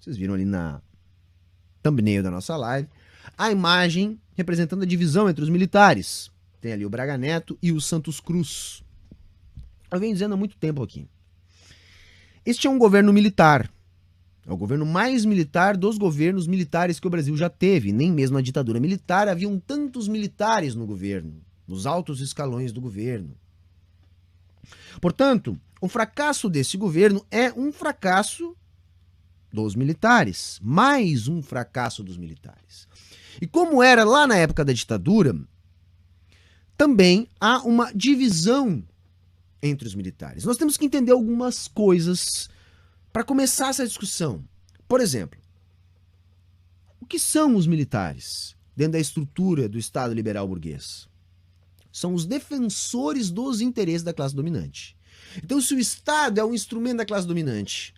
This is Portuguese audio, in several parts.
Vocês viram ali na thumbnail da nossa live, a imagem representando a divisão entre os militares. Tem ali o Braga Neto e o Santos Cruz. Eu venho dizendo há muito tempo aqui. Este é um governo militar. É o governo mais militar dos governos militares que o Brasil já teve. Nem mesmo na ditadura militar haviam tantos militares no governo, nos altos escalões do governo. Portanto, o fracasso desse governo é um fracasso dos militares, mais um fracasso dos militares. E como era lá na época da ditadura, também há uma divisão entre os militares. Nós temos que entender algumas coisas para começar essa discussão. Por exemplo, o que são os militares dentro da estrutura do Estado liberal burguês? São os defensores dos interesses da classe dominante. Então, se o Estado é um instrumento da classe dominante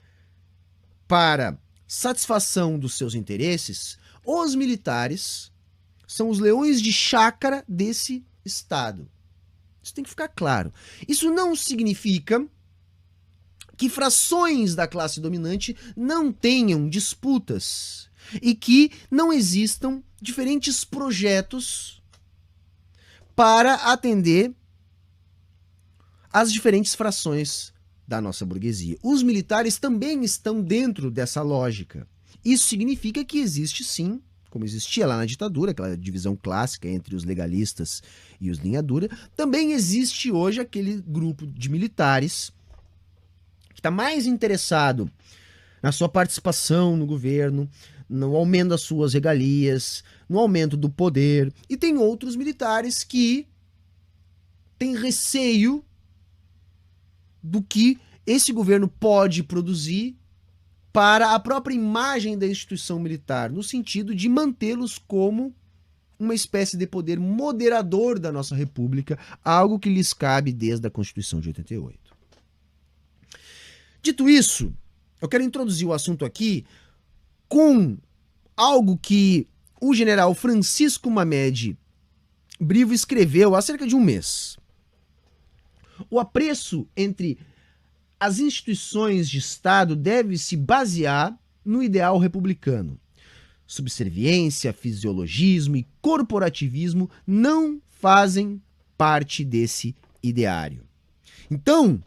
para satisfação dos seus interesses, os militares são os leões de chácara desse Estado. Isso tem que ficar claro. Isso não significa que frações da classe dominante não tenham disputas e que não existam diferentes projetos para atender às diferentes frações da nossa burguesia. Os militares também estão dentro dessa lógica. Isso significa que existe sim, como existia lá na ditadura, aquela divisão clássica entre os legalistas e os linha dura, também existe hoje aquele grupo de militares que está mais interessado na sua participação no governo, no aumento das suas regalias, no aumento do poder, e tem outros militares que têm receio do que esse governo pode produzir para a própria imagem da instituição militar, no sentido de mantê-los como uma espécie de poder moderador da nossa república, algo que lhes cabe desde a Constituição de 88. Dito isso, eu quero introduzir o assunto aqui com algo que o general Francisco Mamed Brivo escreveu há cerca de um mês. O apreço entre as instituições de Estado deve se basear no ideal republicano. Subserviência, fisiologismo e corporativismo não fazem parte desse ideário. Então,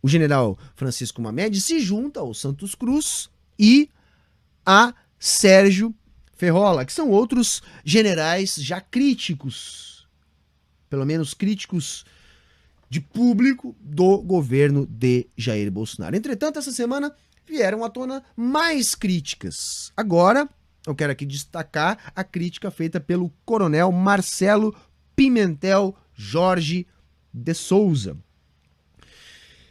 o general Francisco Mamed se junta ao Santos Cruz e a Sérgio Ferrola, que são outros generais já críticos, pelo menos críticos de público do governo de Jair Bolsonaro. Entretanto, essa semana vieram à tona mais críticas. Agora, eu quero aqui destacar a crítica feita pelo coronel Marcelo Pimentel Jorge de Souza,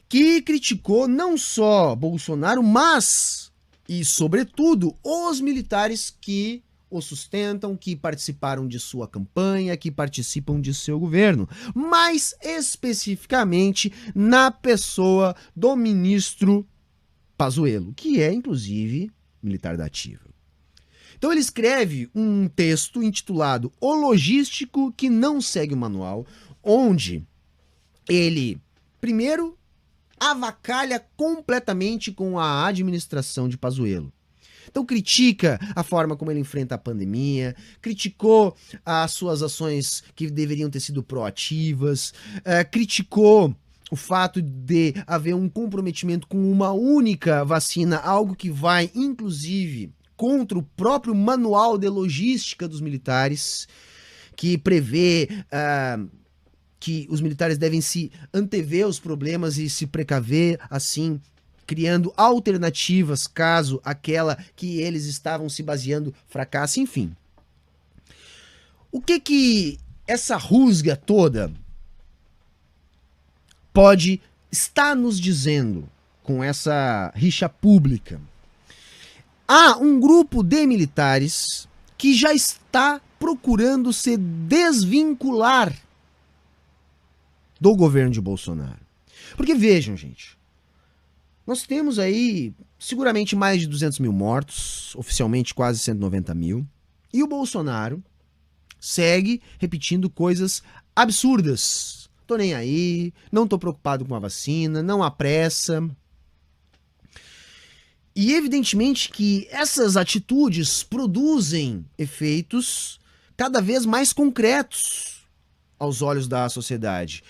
que criticou não só Bolsonaro, mas, e sobretudo, os militares que o sustentam, que participaram de sua campanha, que participam de seu governo, mais especificamente na pessoa do ministro Pazuello, que é, inclusive, militar da ativa. Então ele escreve um texto intitulado O Logístico que não segue o manual, onde ele, primeiro, avacalha completamente com a administração de Pazuello. Então critica a forma como ele enfrenta a pandemia, criticou as suas ações que deveriam ter sido proativas, criticou o fato de haver um comprometimento com uma única vacina, algo que vai, inclusive, contra o próprio manual de logística dos militares, que prevê que os militares devem se antever aos problemas e se precaver, assim, criando alternativas caso aquela que eles estavam se baseando fracasse, enfim. O que essa rusga toda pode estar nos dizendo com essa rixa pública? Há um grupo de militares que já está procurando se desvincular do governo de Bolsonaro. Porque vejam, gente, nós temos aí seguramente mais de 200 mil mortos, oficialmente quase 190 mil, e o Bolsonaro segue repetindo coisas absurdas. Tô nem aí, não tô preocupado com a vacina, não há pressa. E evidentemente que essas atitudes produzem efeitos cada vez mais concretos aos olhos da sociedade.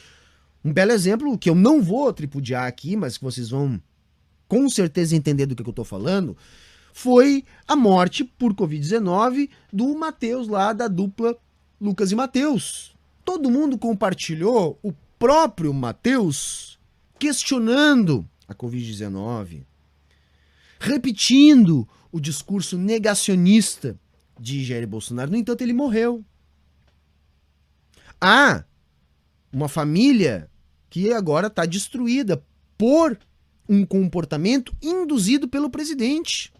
Um belo exemplo, que eu não vou tripudiar aqui, mas que vocês vão com certeza entender do que eu estou falando, foi a morte por Covid-19 do Matheus lá, da dupla Lucas e Matheus. Todo mundo compartilhou o próprio Matheus questionando a Covid-19, repetindo o discurso negacionista de Jair Bolsonaro. No entanto, ele morreu. Há uma família que agora está destruída por um comportamento induzido pelo presidente.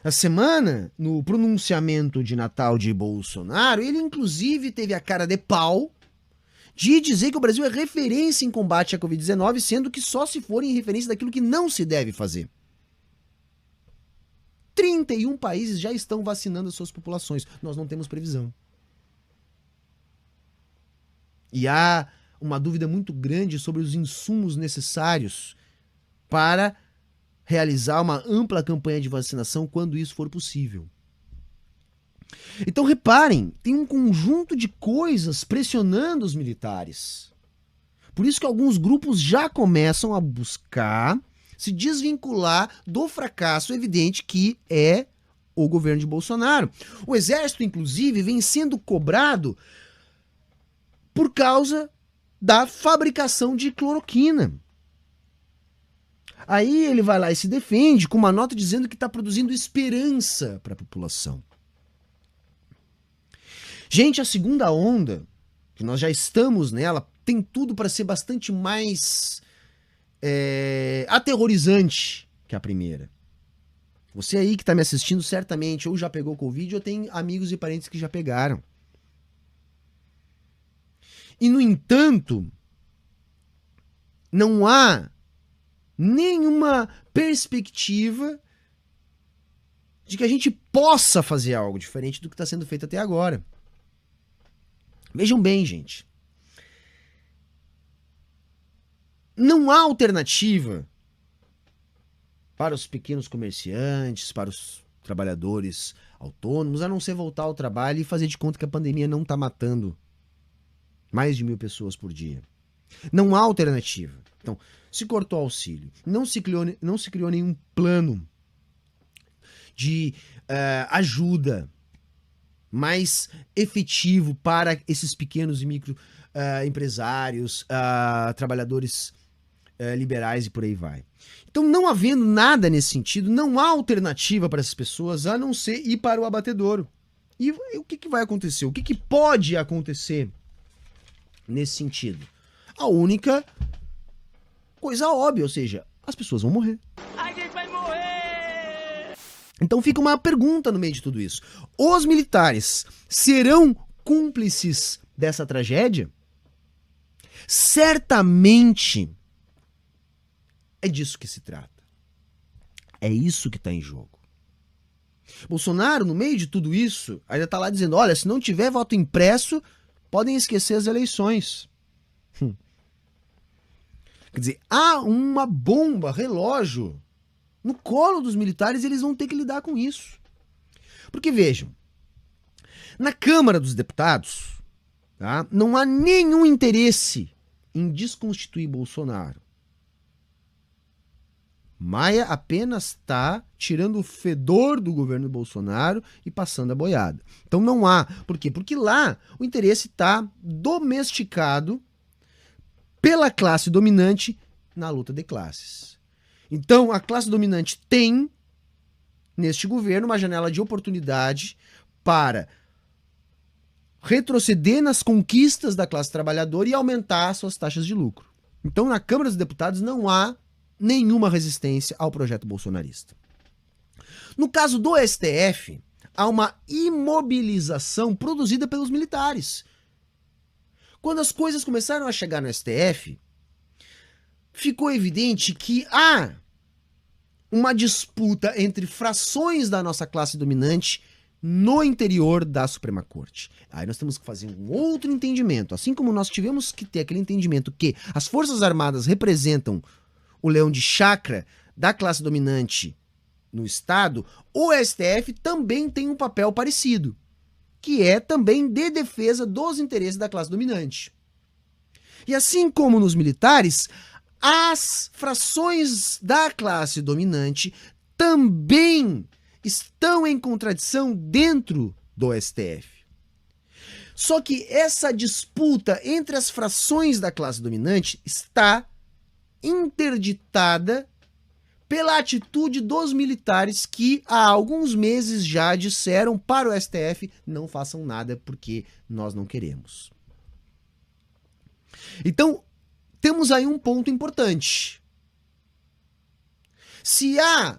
Na semana, no pronunciamento de Natal de Bolsonaro, ele inclusive teve a cara de pau de dizer que o Brasil é referência em combate à Covid-19, sendo que só se for em referência daquilo que não se deve fazer. 31 países já estão vacinando as suas populações. Nós não temos previsão. E há uma dúvida muito grande sobre os insumos necessários para realizar uma ampla campanha de vacinação quando isso for possível. Então reparem, tem um conjunto de coisas pressionando os militares. Por isso que alguns grupos já começam a buscar se desvincular do fracasso evidente que é o governo de Bolsonaro. O exército, inclusive, vem sendo cobrado por causa da fabricação de cloroquina. Aí ele vai lá e se defende com uma nota dizendo que está produzindo esperança para a população. Gente, a segunda onda, que nós já estamos nela, tem tudo para ser bastante mais aterrorizante que a primeira. Você aí que está me assistindo certamente ou já pegou Covid ou tem amigos e parentes que já pegaram. E, no entanto, não há nenhuma perspectiva de que a gente possa fazer algo diferente do que está sendo feito até agora. Vejam bem, gente. Não há alternativa para os pequenos comerciantes, para os trabalhadores autônomos, a não ser voltar ao trabalho e fazer de conta que a pandemia não está matando mais de 1.000 pessoas por dia. Não há alternativa. Então, se cortou o auxílio, não se criou nenhum plano de ajuda mais efetivo para esses pequenos e micro empresários, trabalhadores liberais e por aí vai. Então, não havendo nada nesse sentido, não há alternativa para essas pessoas a não ser ir para o abatedouro. E o que vai acontecer? O que pode acontecer nesse sentido? A única coisa óbvia, ou seja, as pessoas vão morrer. A gente vai morrer! Então fica uma pergunta no meio de tudo isso. Os militares serão cúmplices dessa tragédia? Certamente é disso que se trata. É isso que está em jogo. Bolsonaro, no meio de tudo isso, ainda está lá dizendo, olha, se não tiver voto impresso, podem esquecer as eleições. Quer dizer, há uma bomba, relógio, no colo dos militares e eles vão ter que lidar com isso. Porque vejam, na Câmara dos Deputados, tá, não há nenhum interesse em desconstituir Bolsonaro. Maia apenas está tirando o fedor do governo Bolsonaro e passando a boiada. Então não há. Por quê? Porque lá o interesse está domesticado pela classe dominante na luta de classes. Então a classe dominante tem, neste governo, uma janela de oportunidade para retroceder nas conquistas da classe trabalhadora e aumentar suas taxas de lucro. Então na Câmara dos Deputados não há nenhuma resistência ao projeto bolsonarista. No caso do STF, há uma imobilização produzida pelos militares. Quando as coisas começaram a chegar no STF, ficou evidente que há uma disputa entre frações da nossa classe dominante no interior da Suprema Corte. Aí nós temos que fazer um outro entendimento. Assim como nós tivemos que ter aquele entendimento que as Forças Armadas representam o leão de chácara da classe dominante no Estado, o STF também tem um papel parecido, que é também de defesa dos interesses da classe dominante. E assim como nos militares, as frações da classe dominante também estão em contradição dentro do STF. Só que essa disputa entre as frações da classe dominante está interditada pela atitude dos militares que há alguns meses já disseram para o STF: não façam nada porque nós não queremos. Então, temos aí um ponto importante. Se há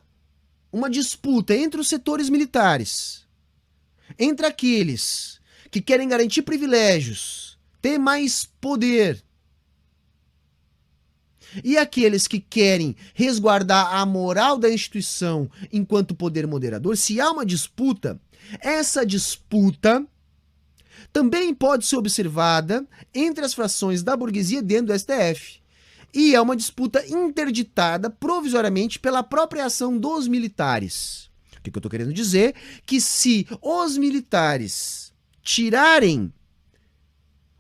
uma disputa entre os setores militares, entre aqueles que querem garantir privilégios, ter mais poder, e aqueles que querem resguardar a moral da instituição enquanto poder moderador, se há uma disputa, essa disputa também pode ser observada entre as frações da burguesia dentro do STF. E é uma disputa interditada provisoriamente pela própria ação dos militares. O que eu estou querendo dizer? Que se os militares tirarem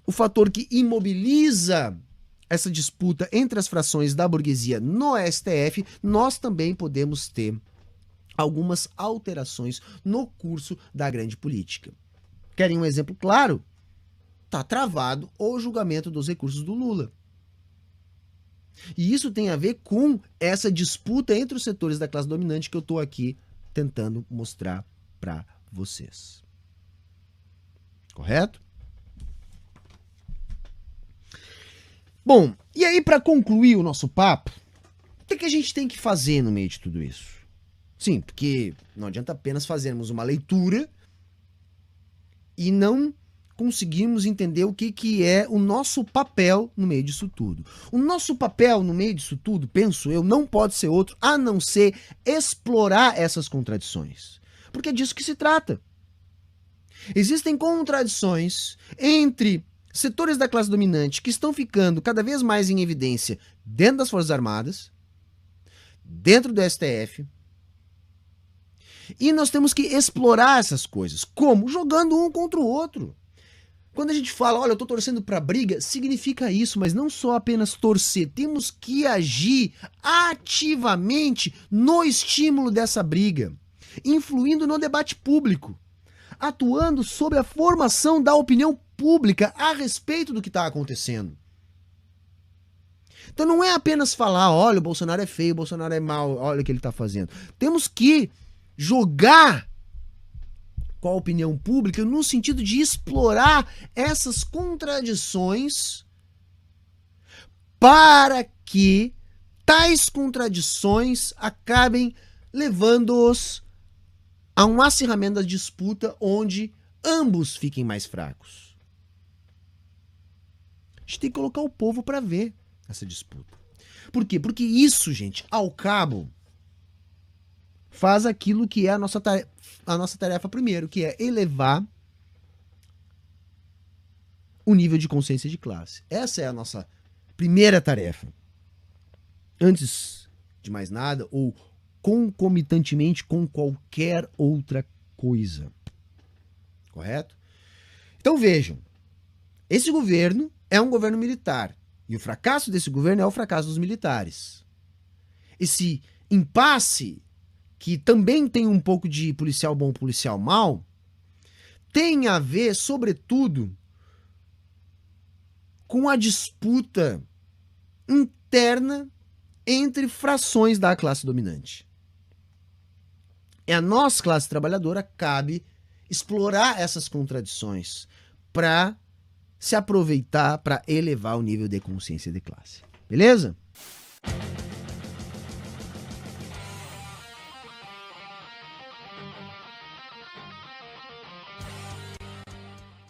o fator que imobiliza essa disputa entre as frações da burguesia no STF, nós também podemos ter algumas alterações no curso da grande política. Querem um exemplo claro? Está travado o julgamento dos recursos do Lula. E isso tem a ver com essa disputa entre os setores da classe dominante que eu estou aqui tentando mostrar para vocês. Correto? Bom, e aí para concluir o nosso papo, o que a gente tem que fazer no meio de tudo isso? Sim, porque não adianta apenas fazermos uma leitura e não conseguirmos entender o que é o nosso papel no meio disso tudo. O nosso papel no meio disso tudo, penso eu, não pode ser outro a não ser explorar essas contradições. Porque é disso que se trata. Existem contradições entre setores da classe dominante que estão ficando cada vez mais em evidência dentro das Forças Armadas, dentro do STF, e nós temos que explorar essas coisas. Como? Jogando um contra o outro. Quando a gente fala, olha, eu tô torcendo pra briga, significa isso, mas não só apenas torcer. Temos que agir ativamente no estímulo dessa briga, influindo no debate público, atuando sobre a formação da opinião pública a respeito do que está acontecendo. Então não é apenas falar, olha, o Bolsonaro é feio, o Bolsonaro é mau, olha o que ele está fazendo. Temos que jogar com a opinião pública no sentido de explorar essas contradições para que tais contradições acabem levando-os a um acirramento da disputa onde ambos fiquem mais fracos. A gente tem que colocar o povo para ver essa disputa. Por quê? Porque isso, gente, ao cabo, faz aquilo que é a nossa tarefa primeiro, que é elevar o nível de consciência de classe. Essa é a nossa primeira tarefa. Antes de mais nada, ou concomitantemente com qualquer outra coisa. Correto? Então vejam, esse governo é um governo militar, e o fracasso desse governo é o fracasso dos militares. Esse impasse, que também tem um pouco de policial bom, policial mau, tem a ver, sobretudo, com a disputa interna entre frações da classe dominante. É a nossa classe trabalhadora cabe explorar essas contradições para se aproveitar, para elevar o nível de consciência de classe. Beleza?